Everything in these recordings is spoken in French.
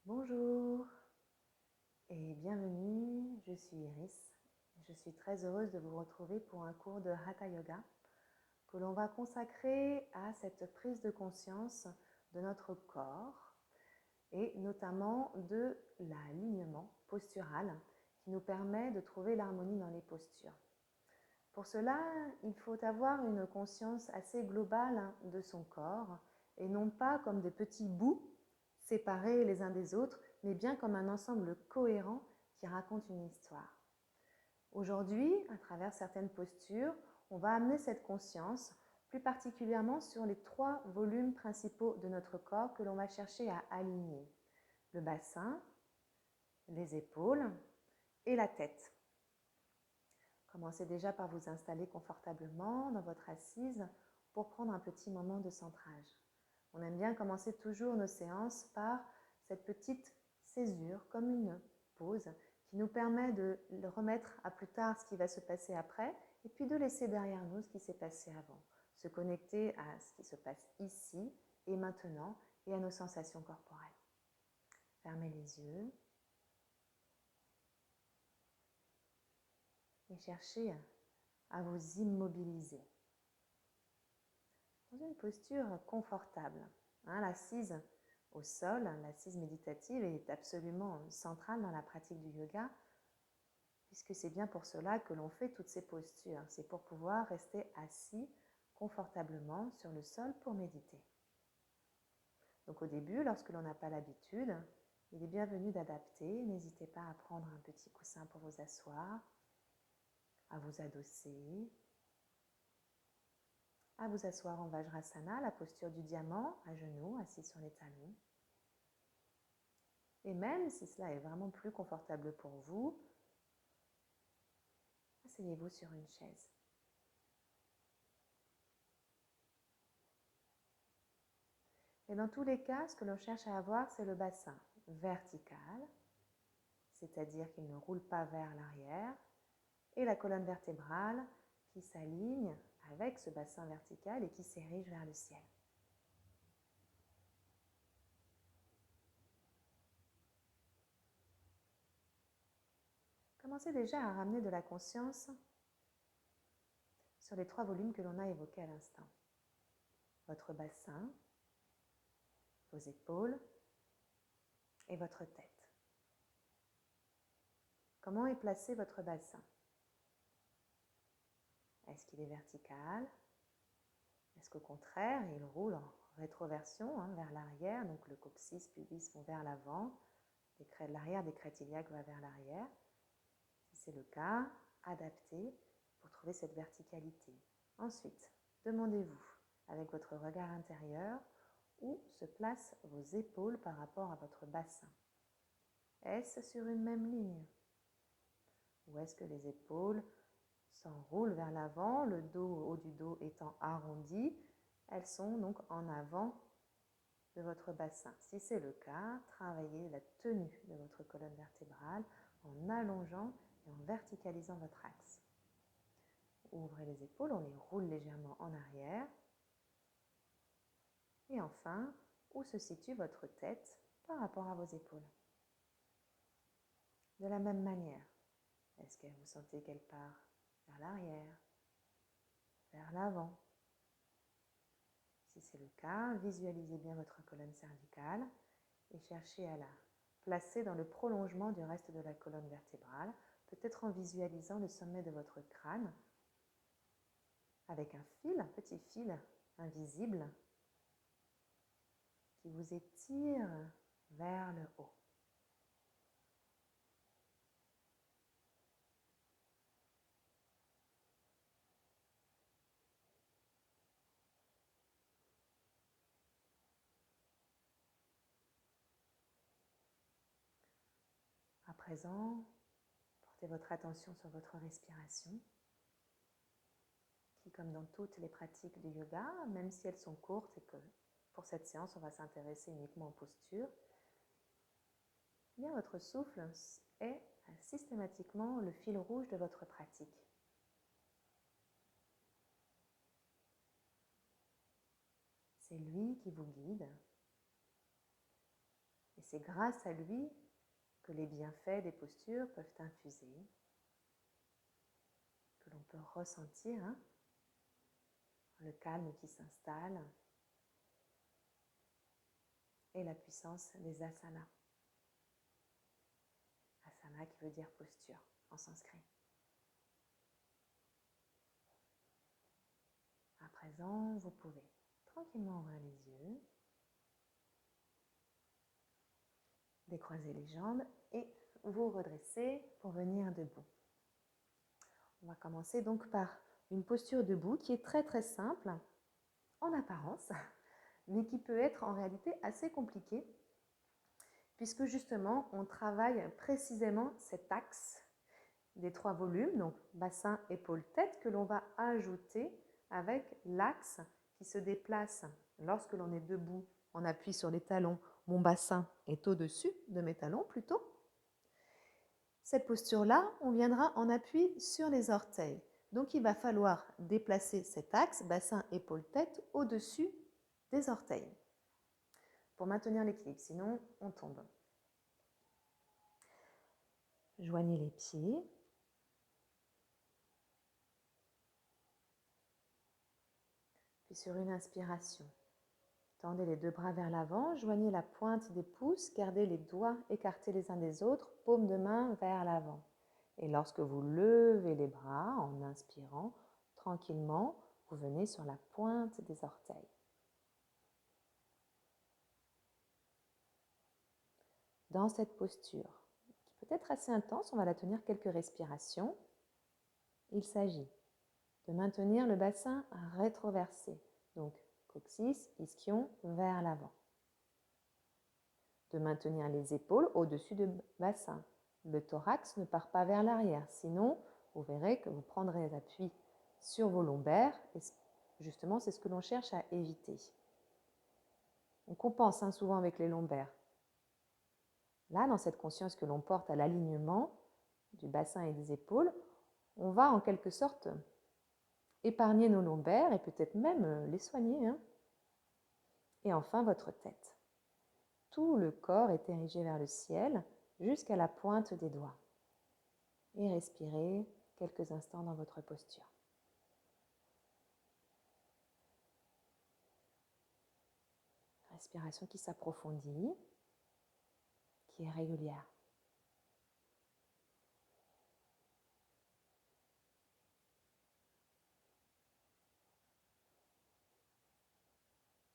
Bonjour et bienvenue, je suis Iris. Je suis très heureuse de vous retrouver pour un cours de Hatha Yoga que l'on va consacrer à cette prise de conscience de notre corps et notamment de l'alignement postural qui nous permet de trouver l'harmonie dans les postures. Pour cela, il faut avoir une conscience assez globale de son corps et non pas comme des petits bouts séparés les uns des autres, mais bien comme un ensemble cohérent qui raconte une histoire. Aujourd'hui, à travers certaines postures, on va amener cette conscience plus particulièrement sur les 3 volumes principaux de notre corps que l'on va chercher à aligner. Le bassin, les épaules et la tête. Commencez déjà par vous installer confortablement dans votre assise pour prendre un petit moment de centrage. On aime bien commencer toujours nos séances par cette petite césure, comme une pause, qui nous permet de remettre à plus tard ce qui va se passer après, et puis de laisser derrière nous ce qui s'est passé avant. Se connecter à ce qui se passe ici et maintenant, et à nos sensations corporelles. Fermez les yeux. Et cherchez à vous immobiliser dans une posture confortable. L'assise au sol, l'assise méditative est absolument centrale dans la pratique du yoga, puisque c'est bien pour cela que l'on fait toutes ces postures. C'est pour pouvoir rester assis confortablement sur le sol pour méditer. Donc au début, lorsque l'on n'a pas l'habitude, il est bienvenu d'adapter. N'hésitez pas à prendre un petit coussin pour vous asseoir, à vous adosser, à vous asseoir en Vajrasana, la posture du diamant, à genoux, assis sur les talons. Et même si cela est vraiment plus confortable pour vous, asseyez-vous sur une chaise. Et dans tous les cas, ce que l'on cherche à avoir, c'est le bassin vertical, c'est-à-dire qu'il ne roule pas vers l'arrière, et la colonne vertébrale qui s'aligne avec ce bassin vertical et qui s'érige vers le ciel. Commencez déjà à ramener de la conscience sur les 3 volumes que l'on a évoqués à l'instant. Votre bassin, vos épaules et votre tête. Comment est placé votre bassin? Est-ce qu'il est vertical? Est-ce qu'au contraire, il roule en rétroversion vers l'arrière, donc le coccyx, pubis vont vers l'avant, l'arrière des crêtes iliaques va vers l'arrière. Si c'est le cas, adaptez pour trouver cette verticalité. Ensuite, demandez-vous, avec votre regard intérieur, où se placent vos épaules par rapport à votre bassin. Est-ce sur une même ligne? Ou est-ce que les épaules s'enroulent vers l'avant, le dos, au haut du dos étant arrondi, elles sont donc en avant de votre bassin. Si c'est le cas, travaillez la tenue de votre colonne vertébrale en allongeant et en verticalisant votre axe. Ouvrez les épaules, on les roule légèrement en arrière. Et enfin, où se situe votre tête par rapport à vos épaules? De la même manière, est-ce que vous sentez qu'elle part vers l'arrière, vers l'avant? Si c'est le cas, visualisez bien votre colonne cervicale et cherchez à la placer dans le prolongement du reste de la colonne vertébrale, peut-être en visualisant le sommet de votre crâne avec un fil, un petit fil invisible qui vous étire vers le haut. À présent, portez votre attention sur votre respiration, qui, comme dans toutes les pratiques du yoga, même si elles sont courtes et que pour cette séance, on va s'intéresser uniquement aux postures, eh bien votre souffle est systématiquement le fil rouge de votre pratique. C'est lui qui vous guide. Et c'est grâce à lui que les bienfaits des postures peuvent infuser, que l'on peut ressentir le calme qui s'installe et la puissance des asanas. Asana qui veut dire posture en sanskrit. À présent, vous pouvez tranquillement ouvrir les yeux, décroiser les jambes et vous redresser pour venir debout. On va commencer donc par une posture debout qui est très très simple en apparence, mais qui peut être en réalité assez compliquée puisque justement on travaille précisément cet axe des 3 volumes, donc bassin, épaule, tête, que l'on va ajouter avec l'axe qui se déplace lorsque l'on est debout. On appuie sur les talons, mon bassin est au-dessus de mes talons plutôt. Cette posture-là, on viendra en appui sur les orteils. Donc il va falloir déplacer cet axe, bassin, épaule, tête, au-dessus des orteils pour maintenir l'équilibre, sinon on tombe. Joignez les pieds. Puis sur une inspiration, tendez les 2 bras vers l'avant, joignez la pointe des pouces, gardez les doigts écartés les uns des autres, paume de main vers l'avant. Et lorsque vous levez les bras en inspirant, tranquillement, vous venez sur la pointe des orteils. Dans cette posture, qui peut être assez intense, on va la tenir quelques respirations. Il s'agit de maintenir le bassin rétroversé, donc coccyx, ischion vers l'avant. De maintenir les épaules au-dessus du bassin. Le thorax ne part pas vers l'arrière, sinon vous verrez que vous prendrez appui sur vos lombaires et justement c'est ce que l'on cherche à éviter. On compense souvent avec les lombaires. Là, dans cette conscience que l'on porte à l'alignement du bassin et des épaules, on va en quelque sorte épargner nos lombaires et peut-être même les soigner. Et enfin, votre tête. Tout le corps est érigé vers le ciel jusqu'à la pointe des doigts. Et respirez quelques instants dans votre posture. Respiration qui s'approfondit, qui est régulière.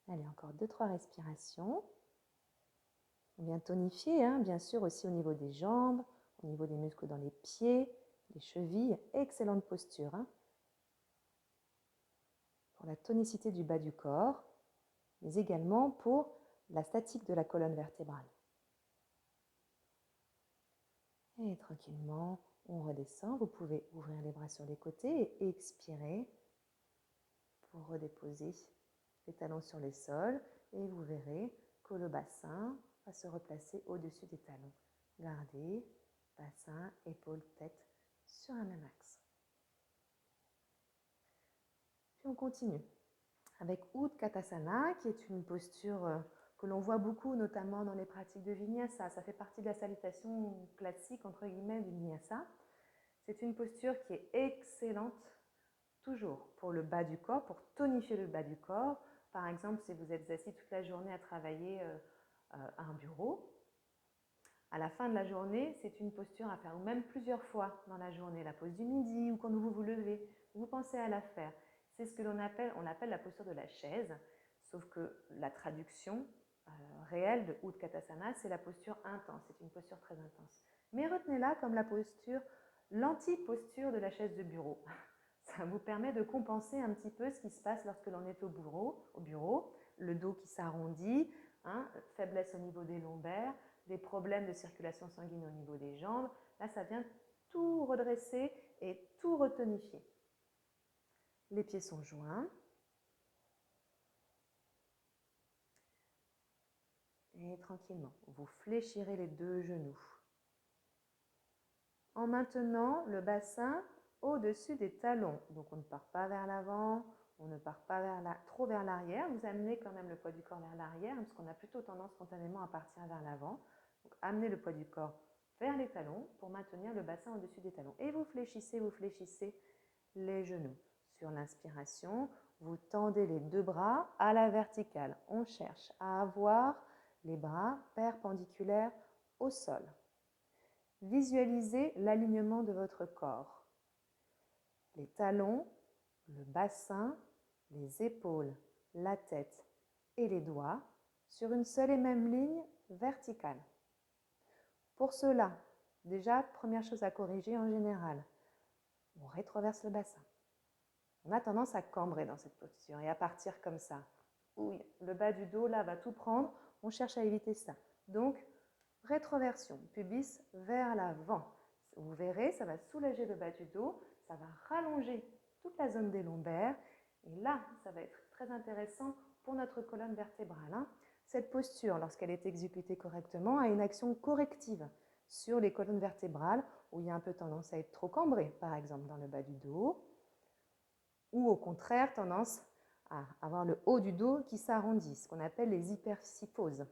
Allez, encore 2-3 respirations. On vient tonifier, bien sûr, aussi au niveau des jambes, au niveau des muscles dans les pieds, les chevilles. Excellente posture. Pour la tonicité du bas du corps, mais également pour la statique de la colonne vertébrale. Et tranquillement, on redescend. Vous pouvez ouvrir les bras sur les côtés et expirer pour redéposer les talons sur les sols. Et vous verrez que le bassin va se replacer au-dessus des talons. Gardez bassin, épaule, tête sur un même axe. Puis on continue avec Utkatasana, qui est une posture que l'on voit beaucoup, notamment dans les pratiques de Vinyasa. Ça fait partie de la salutation classique, entre guillemets, du Vinyasa. C'est une posture qui est excellente, toujours, pour le bas du corps, pour tonifier le bas du corps. Par exemple, si vous êtes assis toute la journée à travailler à un bureau, à la fin de la journée, c'est une posture à faire, ou même plusieurs fois dans la journée, la pause du midi ou quand vous vous levez, vous pensez à la faire. C'est ce que l'on appelle la posture de la chaise, sauf que la traduction réelle de Utkatasana, c'est la posture intense, c'est une posture très intense. Mais retenez-la comme l'anti-posture de la chaise de bureau. Ça vous permet de compenser un petit peu ce qui se passe lorsque l'on est au bureau, le dos qui s'arrondit, faiblesse au niveau des lombaires, des problèmes de circulation sanguine au niveau des jambes. Là, ça vient tout redresser et tout retonifier. Les pieds sont joints. Et tranquillement, vous fléchirez les 2 genoux. En maintenant le bassin au-dessus des talons. Donc on ne part pas vers l'avant, On ne part pas trop vers l'arrière. Vous amenez quand même le poids du corps vers l'arrière, parce qu'on a plutôt tendance spontanément à partir vers l'avant. Donc amenez le poids du corps vers les talons pour maintenir le bassin au-dessus des talons. Et vous fléchissez les genoux. Sur l'inspiration, vous tendez les deux bras à la verticale. On cherche à avoir les bras perpendiculaires au sol. Visualisez l'alignement de votre corps. Les talons, le bassin, les épaules, la tête et les doigts sur une seule et même ligne verticale. Pour cela, déjà, première chose à corriger en général, on rétroverse le bassin. On a tendance à cambrer dans cette posture et à partir comme ça. Oui, le bas du dos là va tout prendre, on cherche à éviter ça. Donc, rétroversion, pubis vers l'avant. Vous verrez, ça va soulager le bas du dos, ça va rallonger toute la zone des lombaires. Et là, ça va être très intéressant pour notre colonne vertébrale. Cette posture, lorsqu'elle est exécutée correctement, a une action corrective sur les colonnes vertébrales où il y a un peu tendance à être trop cambré, par exemple dans le bas du dos, ou au contraire tendance à avoir le haut du dos qui s'arrondit, ce qu'on appelle les hypercyphoses.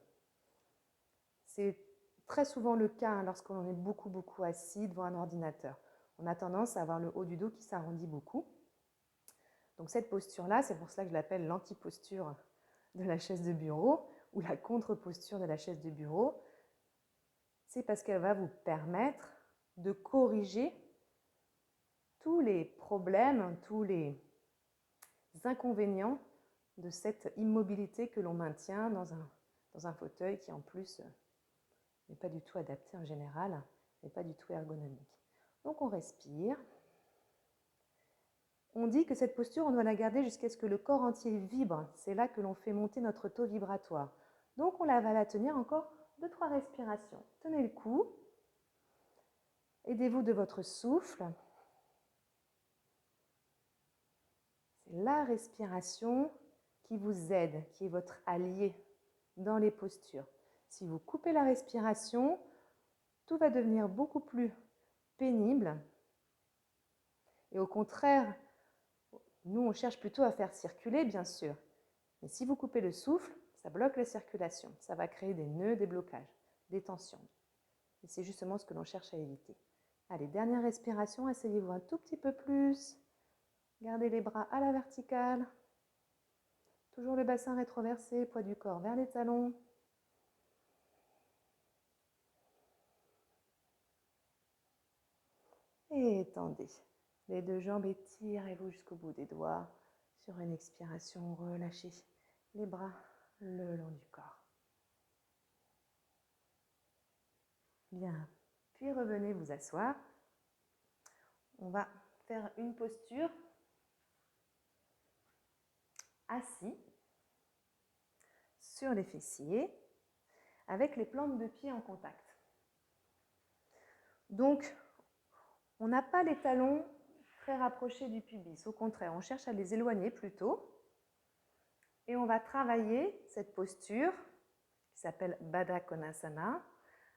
C'est très souvent le cas lorsqu'on est beaucoup assis devant un ordinateur. On a tendance à avoir le haut du dos qui s'arrondit beaucoup. Donc cette posture-là, c'est pour cela que je l'appelle l'antiposture de la chaise de bureau ou la contre-posture de la chaise de bureau. C'est parce qu'elle va vous permettre de corriger tous les problèmes, tous les inconvénients de cette immobilité que l'on maintient dans un fauteuil qui en plus n'est pas du tout adapté en général, n'est pas du tout ergonomique. Donc on respire. On dit que cette posture, on doit la garder jusqu'à ce que le corps entier vibre. C'est là que l'on fait monter notre taux vibratoire. Donc on va la tenir encore 2-3 respirations. Tenez le coup. Aidez-vous de votre souffle. C'est la respiration qui vous aide, qui est votre allié dans les postures. Si vous coupez la respiration, tout va devenir beaucoup plus pénible. Et au contraire, nous, on cherche plutôt à faire circuler, bien sûr. Mais si vous coupez le souffle, ça bloque la circulation. Ça va créer des nœuds, des blocages, des tensions. Et c'est justement ce que l'on cherche à éviter. Allez, dernière respiration, asseyez-vous un tout petit peu plus. Gardez les bras à la verticale. Toujours le bassin rétroversé, poids du corps vers les talons. Et étendez. Les deux jambes, étirez-vous jusqu'au bout des doigts. Sur une expiration, relâchez les bras le long du corps. Bien, puis revenez vous asseoir. On va faire une posture assis sur les fessiers avec les plantes de pied en contact. Donc, on n'a pas les talons très rapprochés du pubis. Au contraire, on cherche à les éloigner plutôt. Et on va travailler cette posture qui s'appelle Baddha Konasana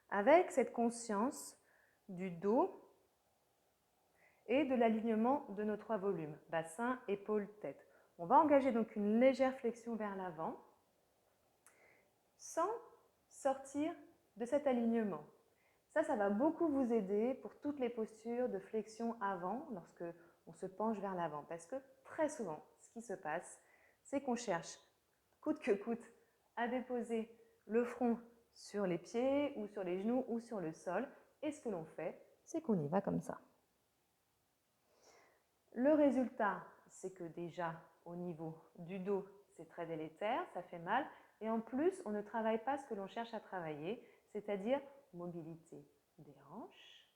avec cette conscience du dos et de l'alignement de nos 3 volumes, bassin, épaules, tête. On va engager donc une légère flexion vers l'avant sans sortir de cet alignement. Ça va beaucoup vous aider pour toutes les postures de flexion avant lorsque on se penche vers l'avant. Parce que très souvent, ce qui se passe, c'est qu'on cherche coûte que coûte à déposer le front sur les pieds ou sur les genoux ou sur le sol. Et ce que l'on fait, c'est qu'on y va comme ça. Le résultat, c'est que déjà au niveau du dos, c'est très délétère, ça fait mal. Et en plus, on ne travaille pas ce que l'on cherche à travailler, c'est-à-dire mobilité des hanches.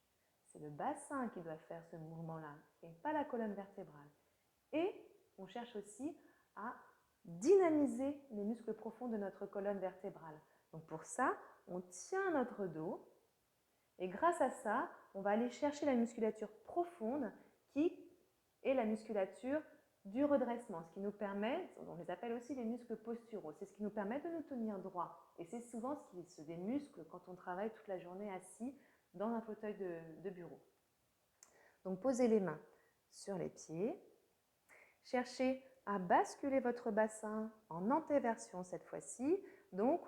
C'est le bassin qui doit faire ce mouvement-là et pas la colonne vertébrale. Et on cherche aussi à dynamiser les muscles profonds de notre colonne vertébrale. Donc pour ça, on tient notre dos et grâce à ça, on va aller chercher la musculature profonde qui est la musculature du redressement, ce qui nous permet, on les appelle aussi les muscles posturaux, c'est ce qui nous permet de nous tenir droit. Et c'est souvent ce qui se démuscle quand on travaille toute la journée assis dans un fauteuil de bureau. Donc posez les mains sur les pieds, cherchez à basculer votre bassin en antéversion cette fois-ci, donc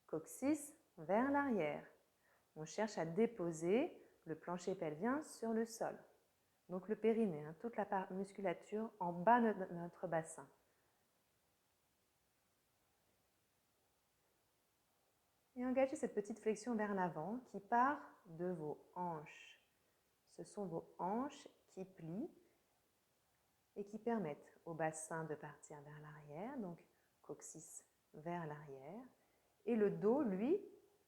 coccyx vers l'arrière. On cherche à déposer le plancher pelvien sur le sol. Donc le périnée, toute la musculature en bas de notre bassin. Et engagez cette petite flexion vers l'avant qui part de vos hanches. Ce sont vos hanches qui plient et qui permettent au bassin de partir vers l'arrière, donc coccyx vers l'arrière. Et le dos, lui,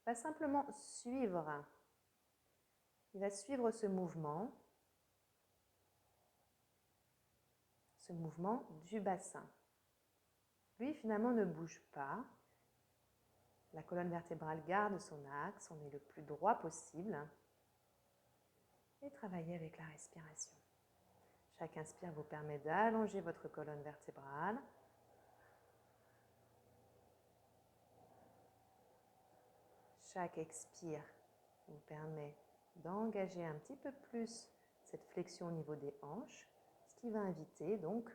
va simplement suivre. Il va suivre ce mouvement du bassin. Lui, finalement, ne bouge pas. La colonne vertébrale garde son axe, on est le plus droit possible. Et travaillez avec la respiration. Chaque inspire vous permet d'allonger votre colonne vertébrale. Chaque expire vous permet d'engager un petit peu plus cette flexion au niveau des hanches, ce qui va inviter donc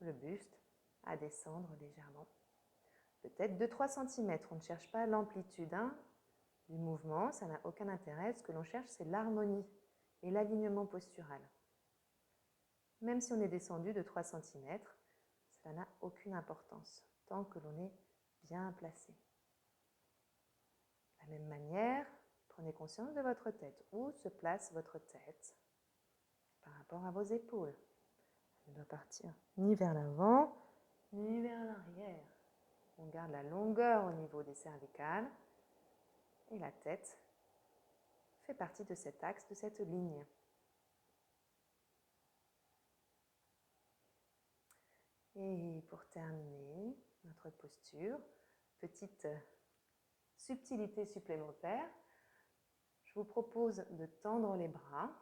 le buste à descendre légèrement. Peut-être 2-3 cm, on ne cherche pas l'amplitude du mouvement, ça n'a aucun intérêt. Ce que l'on cherche, c'est l'harmonie et l'alignement postural. Même si on est descendu de 3 cm, cela n'a aucune importance, tant que l'on est bien placé. De la même manière, prenez conscience de votre tête. Où se place votre tête par rapport à vos épaules? Elle ne doit partir ni vers l'avant, ni vers l'arrière. On garde la longueur au niveau des cervicales et la tête fait partie de cet axe, de cette ligne. Et pour terminer notre posture, petite subtilité supplémentaire, je vous propose de tendre les bras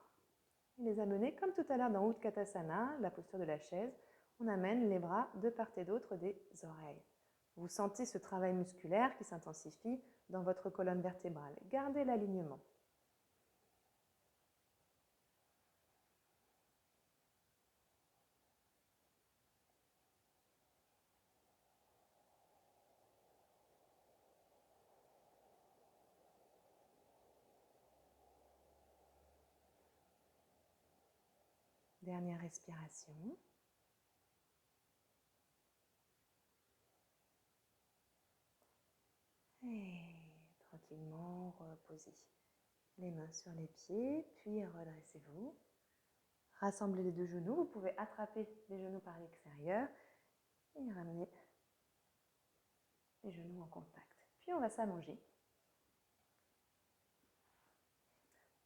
et les amener comme tout à l'heure dans Utkatasana, la posture de la chaise. On amène les bras de part et d'autre des oreilles. Vous sentez ce travail musculaire qui s'intensifie dans votre colonne vertébrale. Gardez l'alignement. Dernière respiration. Et tranquillement reposez les mains sur les pieds, puis redressez-vous. Rassemblez les deux genoux. Vous pouvez attraper les genoux par l'extérieur et ramener les genoux en contact. Puis on va s'allonger.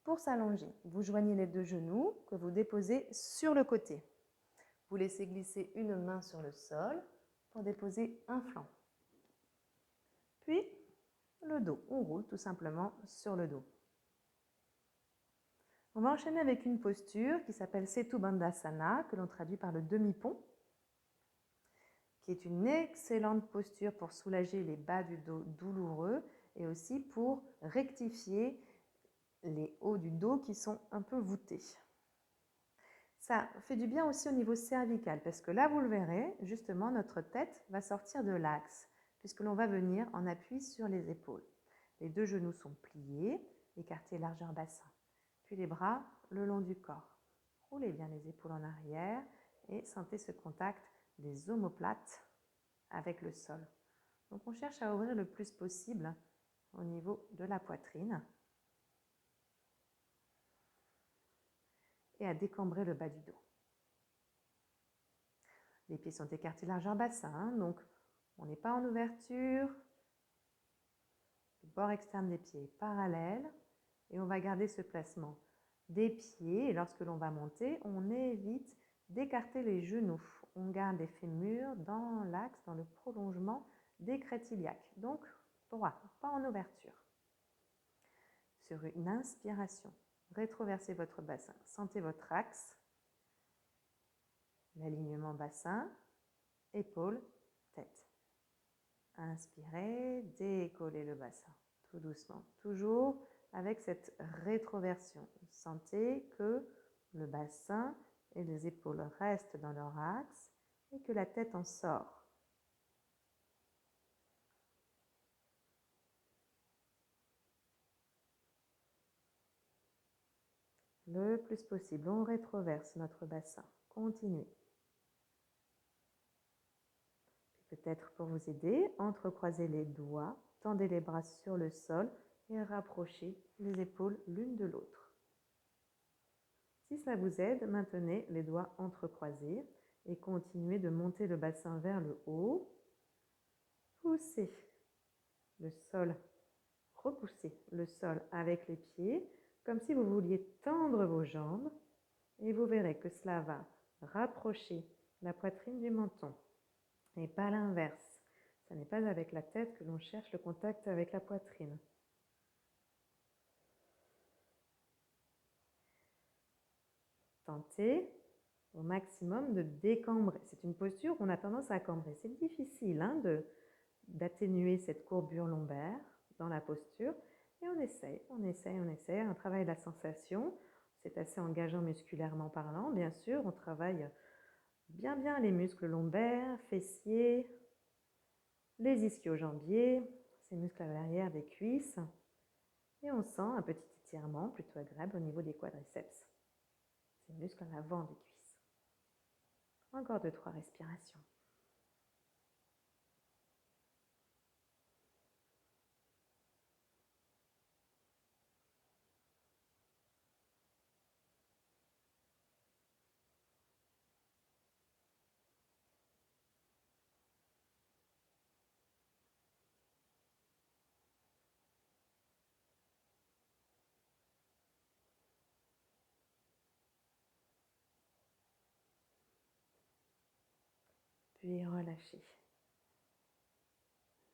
Pour s'allonger, vous joignez les deux genoux que vous déposez sur le côté. Vous laissez glisser une main sur le sol pour déposer un flanc. Puis, le dos. On roule tout simplement sur le dos. On va enchaîner avec une posture qui s'appelle Setu Bandhasana, que l'on traduit par le demi-pont, qui est une excellente posture pour soulager les bas du dos douloureux et aussi pour rectifier les hauts du dos qui sont un peu voûtés. Ça fait du bien aussi au niveau cervical parce que là, vous le verrez, justement, notre tête va sortir de l'axe puisque l'on va venir en appui sur les épaules. Les deux genoux sont pliés, écartés largeur bassin. Puis les bras le long du corps. Roulez bien les épaules en arrière et sentez ce contact des omoplates avec le sol. Donc on cherche à ouvrir le plus possible au niveau de la poitrine et à décambrer le bas du dos. Les pieds sont écartés largeur bassin, donc on n'est pas en ouverture. Le bord externe des pieds est parallèle et on va garder ce placement des pieds. Et lorsque l'on va monter, on évite d'écarter les genoux. On garde les fémurs dans l'axe, dans le prolongement des crêtes iliaques. Donc droit, pas en ouverture. Sur une inspiration, rétroversez votre bassin. Sentez votre axe, l'alignement bassin, épaules, tête. Inspirez, décollez le bassin, tout doucement. Toujours avec cette rétroversion. Sentez que le bassin et les épaules restent dans leur axe et que la tête en sort. Le plus possible, on rétroverse notre bassin. Continuez. Peut-être pour vous aider, entrecroisez les doigts, tendez les bras sur le sol et rapprochez les épaules l'une de l'autre. Si cela vous aide, maintenez les doigts entrecroisés et continuez de monter le bassin vers le haut. Poussez le sol, repoussez le sol avec les pieds, comme si vous vouliez tendre vos jambes, et vous verrez que cela va rapprocher la poitrine du menton, et pas l'inverse. Ce n'est pas avec la tête que l'on cherche le contact avec la poitrine. Tentez au maximum de décambrer. C'est une posture où on a tendance à cambrer. C'est difficile d'atténuer cette courbure lombaire dans la posture. Et on essaye. On travaille la sensation. C'est assez engageant musculairement parlant, bien sûr. On travaille bien les muscles lombaires, fessiers, les ischio-jambiers, ces muscles à l'arrière des cuisses. Et on sent un petit étirement plutôt agréable au niveau des quadriceps. Ces muscles à l'avant des cuisses. Encore 2-3 respirations. Puis relâchez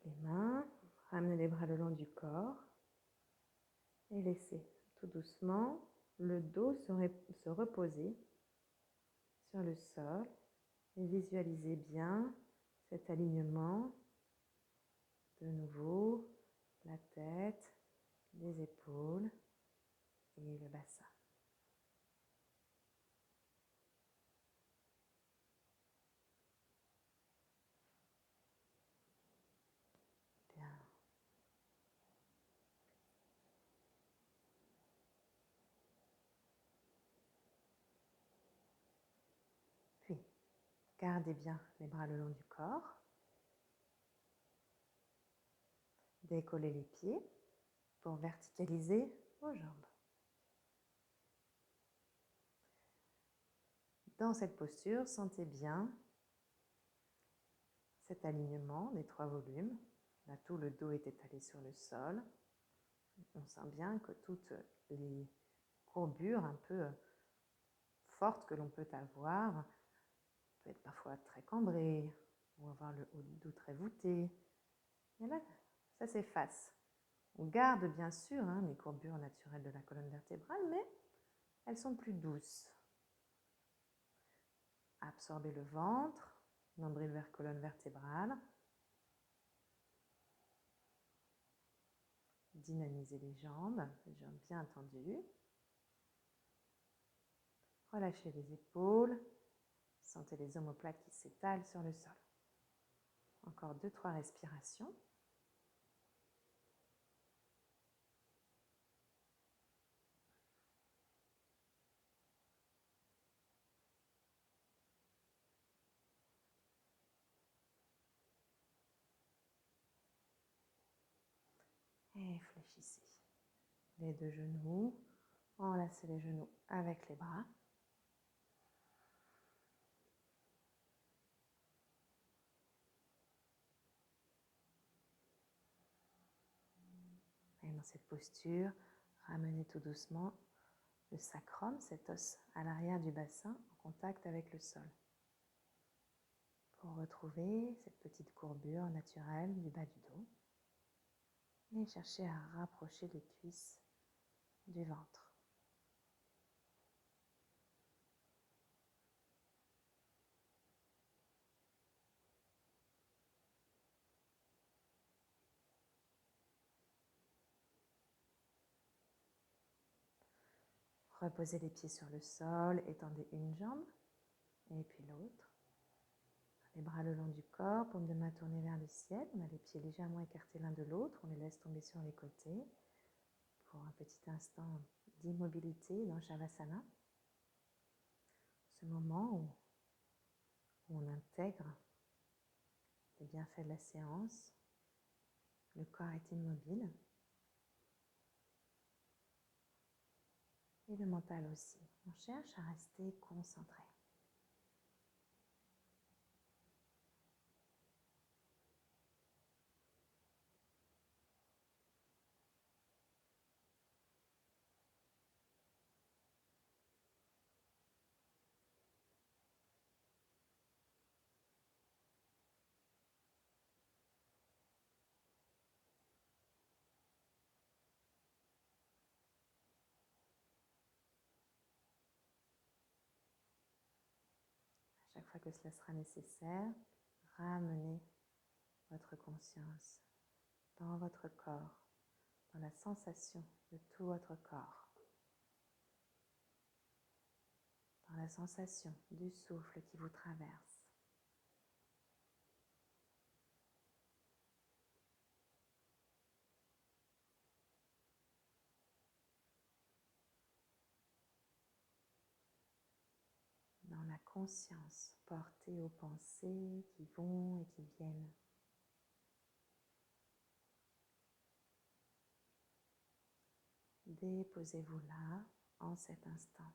les mains, ramenez les bras le long du corps et laissez tout doucement le dos se reposer sur le sol et visualisez bien cet alignement. De nouveau, la tête, les épaules et le bassin. Bien. Puis, gardez bien les bras le long du corps. Décollez les pieds pour verticaliser vos jambes. Dans cette posture, sentez bien cet alignement des 3 volumes. Là, tout le dos est étalé sur le sol. On sent bien que toutes les courbures un peu fortes que l'on peut avoir, peut être parfois très cambré, ou avoir le haut du dos très voûté. Et là, ça s'efface. On garde bien sûr les courbures naturelles de la colonne vertébrale, mais elles sont plus douces. Absorbez le ventre, nombril vers colonne vertébrale. Dynamisez les jambes bien tendues. Relâchez les épaules. Sentez les omoplates qui s'étalent sur le sol. Encore 2-3 respirations. Et fléchissez. Les 2 genoux. Enlacez les genoux avec les bras. Et dans cette posture, ramenez tout doucement le sacrum, cet os à l'arrière du bassin, en contact avec le sol. Pour retrouver cette petite courbure naturelle du bas du dos. Et cherchez à rapprocher les cuisses du ventre. Reposez les pieds sur le sol, étendez une jambe et puis l'autre. Les bras le long du corps, paume de main tournée vers le ciel. On a les pieds légèrement écartés l'un de l'autre. On les laisse tomber sur les côtés pour un petit instant d'immobilité dans Shavasana. Ce moment où on intègre les bienfaits de la séance. Le corps est immobile. Et le mental aussi. On cherche à rester concentré. À chaque fois que cela sera nécessaire, ramenez votre conscience dans votre corps, dans la sensation de tout votre corps, dans la sensation du souffle qui vous traverse. Dans la conscience portée aux pensées qui vont et qui viennent. Déposez-vous là, en cet instant.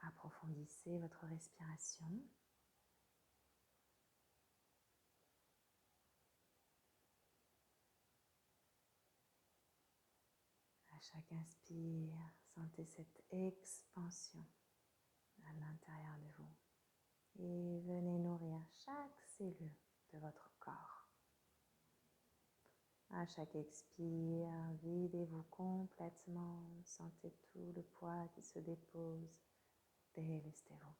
Approfondissez votre respiration. À chaque inspire, sentez cette expansion à l'intérieur de vous. Et venez nourrir chaque cellule de votre corps. À chaque expire, videz-vous complètement. Sentez tout le poids qui se dépose. Délestez-vous.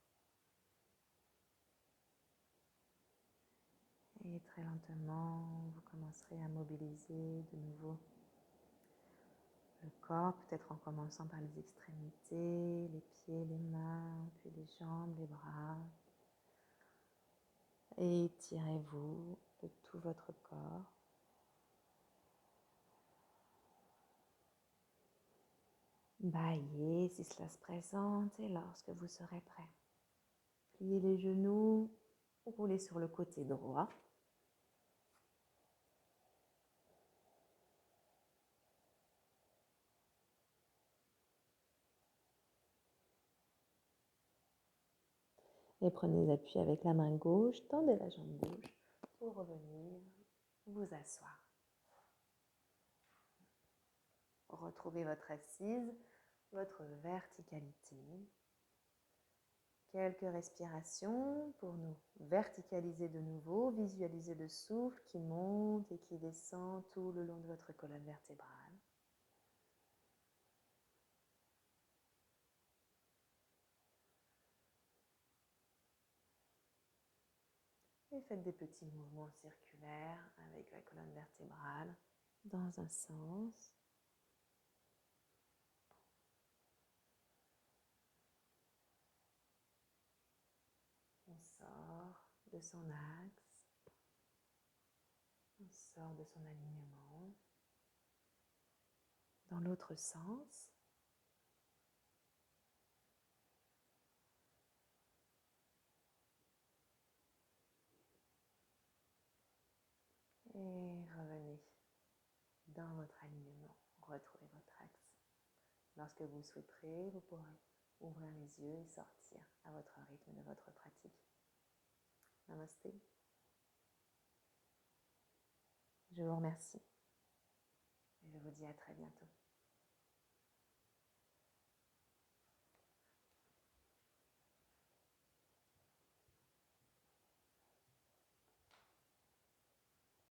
Et très lentement, vous commencerez à mobiliser de nouveau le corps, peut-être en commençant par les extrémités, les pieds, les mains, puis les jambes, les bras. Et étirez-vous de tout votre corps. Baillez si cela se présente et lorsque vous serez prêt. Pliez les genoux, roulez sur le côté droit. Et prenez appui avec la main gauche, tendez la jambe gauche pour revenir vous asseoir. Retrouvez votre assise, votre verticalité. Quelques respirations pour nous verticaliser de nouveau, visualiser le souffle qui monte et qui descend tout le long de votre colonne vertébrale. Et faites des petits mouvements circulaires avec la colonne vertébrale dans un sens. On sort de son axe, on sort de son alignement. Dans l'autre sens. Et revenez dans votre alignement, retrouvez votre axe. Lorsque vous souhaiterez, vous pourrez ouvrir les yeux et sortir à votre rythme de votre pratique. Namasté. Je vous remercie et je vous dis à très bientôt.